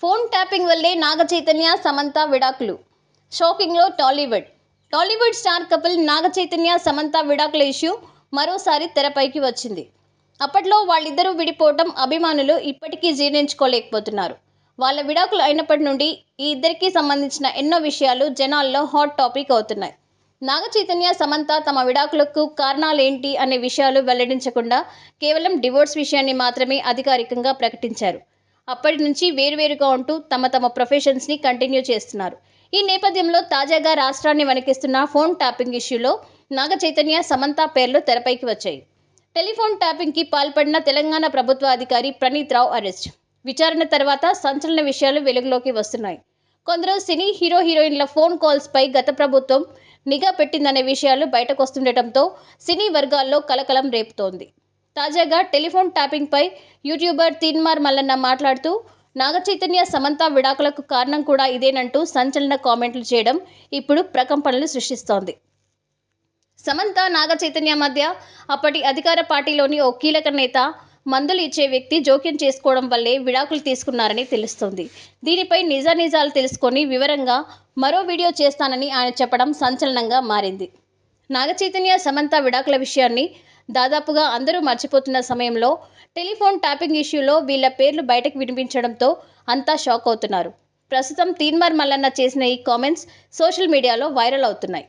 Phone tapping వల్లే నాగ చైతన్య సమంత విడాకులు. షాకింగ్లో Tollywood star couple Naga Chaitanya Samantha విడాకుల ఇష్యూ మరోసారి తెరపైకి వచ్చింది. అప్పట్లో వాళ్ళిద్దరూ విడిపోవటం అభిమానులు ఇప్పటికీ జీర్ణించుకోలేకపోతున్నారు. వాళ్ళ విడాకులు అయినప్పటి నుండి ఈ ఇద్దరికి సంబంధించిన ఎన్నో విషయాలు జనాల్లో హాట్ టాపిక్ అవుతున్నాయి. నాగ చైతన్య సమంత తమ విడాకులకు కారణాలేంటి అనే విషయాలు వెల్లడించకుండా కేవలం డివోర్స్ విషయాన్ని మాత్రమే అధికారికంగా ప్రకటించారు. అప్పటి నుంచి వేరువేరుగా ఉంటూ తమ ప్రొఫెషన్స్ని కంటిన్యూ చేస్తున్నారు. ఈ నేపథ్యంలో తాజాగా రాష్ట్రాన్ని వణికిస్తున్న ఫోన్ ట్యాపింగ్ ఇష్యూలో నాగ చైతన్య సమంత పేర్లు తెరపైకి వచ్చాయి. టెలిఫోన్ ట్యాపింగ్కి పాల్పడిన తెలంగాణ ప్రభుత్వ అధికారి ప్రణీత్ రావు అరెస్ట్. విచారణ తర్వాత సంచలన విషయాలు వెలుగులోకి వస్తున్నాయి. కొందరు సినీ హీరోయిన్ల ఫోన్ కాల్స్పై గత ప్రభుత్వం నిఘా పెట్టిందనే విషయాలు బయటకొస్తుండటంతో సినీ వర్గాల్లో కలకలం రేపుతోంది. తాజాగా టెలిఫోన్ ట్యాపింగ్పై యూట్యూబర్ తీన్మార్ మల్లన్న మాట్లాడుతూ నాగ చైతన్య సమంత విడాకులకు కారణం కూడా ఇదేనంటూ సంచలన కామెంట్లు చేయడం ఇప్పుడు ప్రకంపనలు సృష్టిస్తోంది. సమంత నాగ చైతన్య మధ్య అప్పటి అధికార పార్టీలోని ఓ కీలక నేత మందులు ఇచ్చే వ్యక్తి జోక్యం చేసుకోవడం వల్లే విడాకులు తీసుకున్నారని తెలుస్తోంది. దీనిపై నిజానిజాలు తెలుసుకొని వివరంగా మరో వీడియో చేస్తానని ఆయన చెప్పడం సంచలనంగా మారింది. నాగ చైతన్య సమంత విడాకుల విషయాన్ని దాదాపుగా అందరూ మర్చిపోతున్న సమయంలో టెలిఫోన్ ట్యాపింగ్ ఇష్యూలో వీళ్ల పేర్లు బయటకు వినిపించడంతో అంతా షాక్ అవుతున్నారు. ప్రస్తుతం తీన్మార్ మల్లన్న చేసిన ఈ కామెంట్స్ సోషల్ మీడియాలో వైరల్ అవుతున్నాయి.